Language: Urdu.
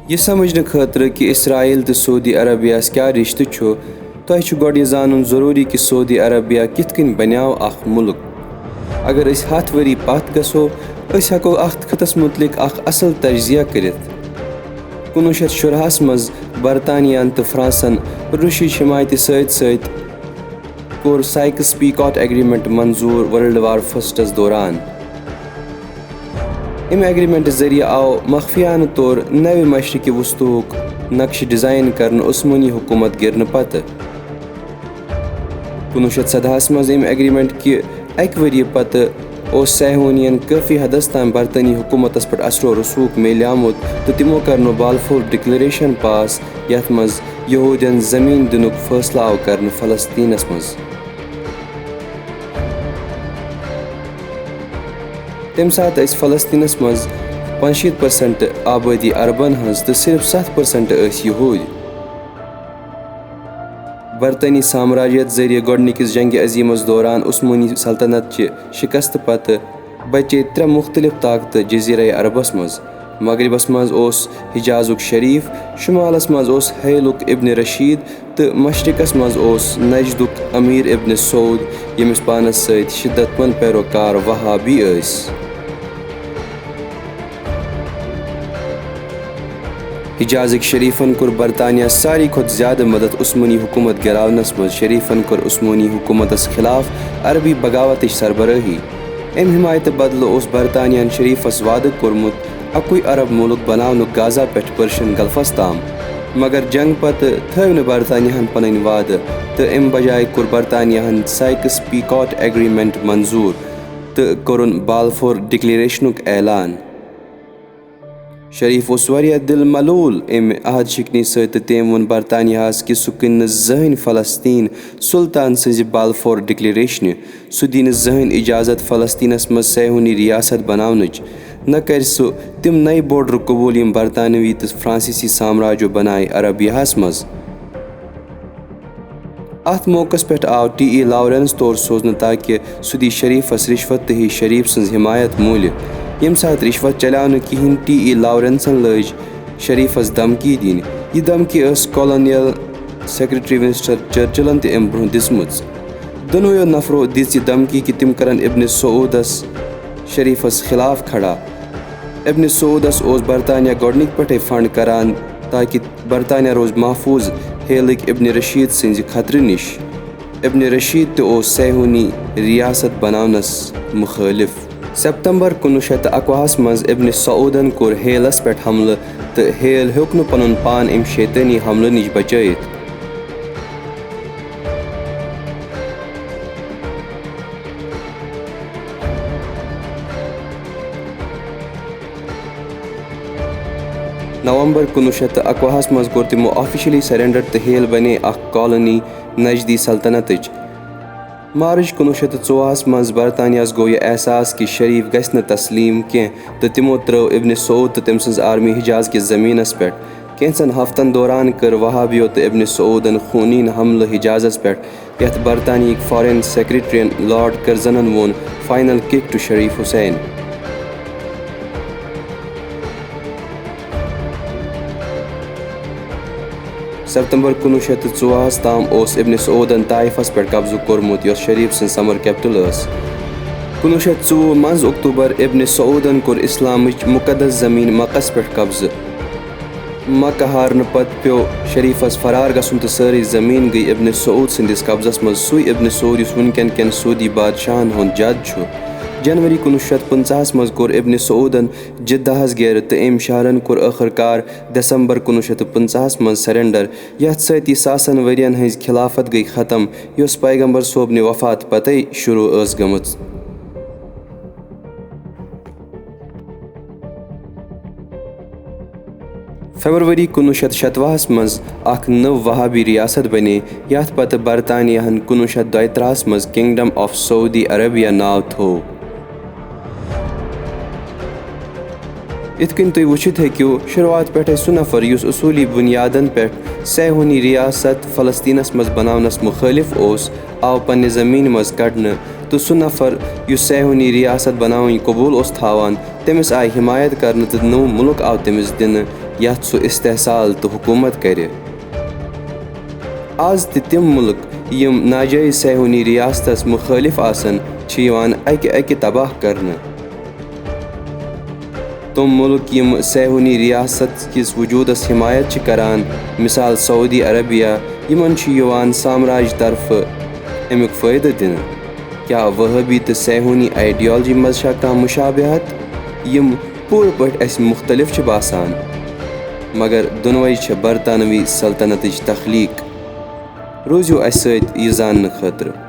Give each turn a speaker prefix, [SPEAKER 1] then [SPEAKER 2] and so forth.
[SPEAKER 1] یہ سمجھنے خاطر کہ اسرائیل تو سعودی عربیہ کیا رشتہ چھو تۄہہِ چھُ گۄڈٕ یہِ زانُن ضروٗری کہ سعودی عربیہ کِتھ کٔنۍ بنیٛاو اکھ مُلک۔ اگر أسۍ 100 ؤری پتھ گژھو أسۍ ہٮ۪کو اتھ خطس متعلق اکھ اصل تجزیہ کٔرِتھ۔ 1916 منٛز برطانیہن تہٕ فرانسن روشٕچ حمایتہِ سۭتۍ سۭتۍ کوٚر سائکس پیکاٹ ایگریمنٹ منظور ورلڈ وار فسٹس دوران۔ امہِ ایگریمنٹ ذٔریعہٕ آو مخفیانہ طور نوِ مشرقِ وسطوُک نقشہِ ڈیزائن کرنہٕ عثمٲنی حکوٗمت گِرنہٕ پتہٕ۔ 1917 منٛز امہِ ایگریمنٹ کہِ اکہِ ؤرۍ پتہٕ اوس سیہونین کٲفی حدس تام برطانوی حکوٗمتس پٮ۪ٹھ اثر و رسوٗخ میلیومُت تہٕ تِمو کرنو بالفور ڈکلیریشن پاس یتھ منٛز یہوٗدین زٔمیٖن دِنُک فٲصلہٕ آو کرنہٕ فلسطیٖنس منٛز۔ تمہِ ساتہٕ ٲسۍ فلسطیٖنس منٛز 65% آبٲدی عربن ہٕنٛز تہٕ صرف 7% ٲسۍ یہوٗدۍ۔ برطانوی سامراجیت ذٔریعہٕ گۄڈنِکِس جنگہِ عظیٖمس دوران عثمٲنی سلطنت چہِ شکستہٕ پتہٕ بچے 3 مختلف طاقتہٕ جزیرہ عربس منٛز۔ مغربس منٛز اوس حجازُک شریف، شمالس منٛز اوس حیلُک ابن رشید تہٕ مشرقس منٛز اوس نجدُک امیر ابن سعود ییٚمِس پانس سۭتۍ شدت مند پیروکار وہابی ٲسۍ۔ حجازٕکۍ شریفن کوٚر برطانیہ ساروی کھۄتہٕ زیادٕ مدد عثمٲنی حکوٗمت گِراونس منٛز۔ شریفن کوٚر عثمٲنی حکوٗمتس خلاف عربی بغاوتٕچ سربرٲہی۔ امہِ حمایتہٕ بدلہٕ اوس برطانیہن شریفس وعدٕ کوٚرمُت 21 عرب مُلک بناونُک غازہ پٮ۪ٹھ پٔرشین گلفس تام، مگر جنگ پتہٕ تھٲو نہٕ برطانیہن پنٕنۍ وعدٕ تہٕ امہِ بجایہِ کوٚر برطانیہن سائکس پیکاٹ ایگریمنٹ منظور تہٕ کوٚرُن بالفور ڈکلیریشنُک اعلان۔ شریف اوس واریاہ دل ملوٗل امہِ عہد شکنی سۭتۍ تہٕ تٔمۍ ووٚن برطانیہس کہِ سُہ کٕنہِ نہٕ زٕہٕنۍ فلسطیٖن سلطان سٕنزِ بالفور ڈکلیریشنہِ، سُہ دِیہِ نہٕ زٕہٕنۍ اجازت فلسطیٖنس منٛز سیہونی ریاست بناونٕچ، نہ کرِ سُہ تِم نَیہِ بورڈر قبوٗل یِم برطانوی تہٕ فرانسیسی سامراجو بنایہِ عربیاہس منٛز۔ اتھ موقعس پٮ۪ٹھ آو T.E. لاورنس تور سوزنہٕ تاکہ سُہ دِیہِ شریفس رشوت تہٕ ہیٚیہِ شریف سٕنٛز حمایت مۄلہِ۔ ییٚمہِ ساتہٕ رشوت چلیو نہٕ کِہینۍ T.E. لاورنسن لٲج شریفس دھمکی دِنۍ۔ یہِ دھمکی ٲس کالونیل سیکرٹری ونسٹن چرچلن تہِ امہِ برونٛہہ دِژمٕژ۔ دۄنوَیو نفرو دِژ یہِ دھمکی کہِ تِم کرن ابن سعودس شریفس خلاف کھڑا۔ ابن سعودس اوس برطانیہ گۄڈنِکۍ پٮ۪ٹھے فنڈ کران تاکہ برطانیہ روزِ محفوٗظ حیلٕکۍ ابن رشید سٕنزِ خطرٕ نِش۔ ابن رشید تہِ اوس سیہونی ریاست بناونس مُخٲلِف۔ سپتمبر 1921 منٛز ابن سعودن کوٚر حیلس پٮ۪ٹھ حملہٕ تہٕ حیل ہیوٚک نہٕ پنُن پان امہِ شیطٲنی حملہٕ نِش بچٲیِتھ۔ نومبر 1921 منٛز کوٚر تِمو آفیشلی سرینڈر تہٕ حیل بنے اکھ کالونی نجدی سلطنتٕچ۔ مارچ 1924 منٛز برطانیہس گوٚو یہِ احساس کہِ شریف گژھِ نہٕ تسلیٖم کینٛہہ تہٕ تِمو ترٲو ابن سعود تہٕ تٔمۍ سٕنٛز آرمی حجاز کِس زٔمیٖنس پٮ۪ٹھ۔ کینٛژن ہفتن دوران کٔر وہابیو تہٕ ابن سعودن خوٗنیٖن حملہٕ حجازس پٮ۪ٹھ یتھ برطانیہٕکۍ فارن سیکرٹرین لارڈ کرزنن ووٚن فائنل کک ٹو شریف حسین۔ سپتمبر 1924 تام اوس ابن سعودن طائفس پٮ۪ٹھ قبضہٕ کوٚرمُت یۄس شریف سٕنٛز سمر کیپٹل ٲس۔ 1924 منٛز اکتوبر ابن سعودن کوٚر اسلامٕچ مُقدس زمیٖن مکس پٮ۪ٹھ قبضہٕ۔ مکہ ہارنہٕ پتہٕ پیوٚو شریفس فرار گژھُن تہٕ سٲرٕے زمیٖن گٔیہِ ابن سعود سٕنٛدِس قبضس منٛز، سُے ابن سعود یُس وُنکٮ۪ن کٮ۪ن سعودی بادشاہن ہُنٛد جد چھُ۔ جنوری 1950 منٛز کوٚر ابن سعودن جدہس گیرٕ تہٕ أمۍ شہرن کوٚر ٲخٕر کار دسمبر 1950 منٛز سرینڈر، یتھ سۭتۍ یہِ ساسن ؤرین ہٕنٛز خلافت گٔیہِ ختم یۄس پیغمبر صٲبنہِ وفات پتے شروٗع ٲس گٔمٕژ۔ فیبرؤری 1927 منٛز اکھ نٔو وہابی ریاست بنے یتھ پتہٕ برطانیہن 1932 منٛز کنگڈم آف سعودی عربیہ ناو تھوو۔ یِتھ کٔنۍ تُہۍ وٕچھِتھ ہیٚکِو شروعات پٮ۪ٹھے سُہ نفر یُس اصوٗلی بُنیادن پٮ۪ٹھ سیہونی ریاست فلسطیٖنس منٛز بناونس مُخٲلف اوس، آو پننہِ زمیٖنہِ منٛز کڑنہٕ تو سُہ نفر یُس صہیونی ریاست بناوٕنۍ قبوٗل اوس تھاوان تٔمِس آیہِ حمایت کرنہٕ تہٕ نوٚو مُلک آو تٔمِس دِنہٕ یَتھ سُہ استحصال تہٕ حکوٗمت کرِ. آز تہِ تِم مُلک یِم ناجٲیز صہیونی ریاستس مُخٲلِف آسن چھِ یِوان اَکہِ تباہ کرنہٕ. تِم مُلک یِم صہیونی ریاست کِس وجوٗدس حمایت چھِ کران مثال سعودی عربیہ یِمن چھُ یِوان سامراج طرفہٕ امیُک فٲیدٕ دِنہٕ. کیٛاہ وہٲبی تہٕ صہیونی آئیڈیالجی منٛز چھا کانٛہہ مُشابہت یِم پوٗرٕ پٲٹھۍ اَسہِ مُختٔلِف چھِ باسان مگر دۄنوَے چھِ برطانوی سلطنتٕچ تخلیٖق. روٗزِو اَسہِ سۭتۍ یہِ زاننہٕ خٲطرٕ.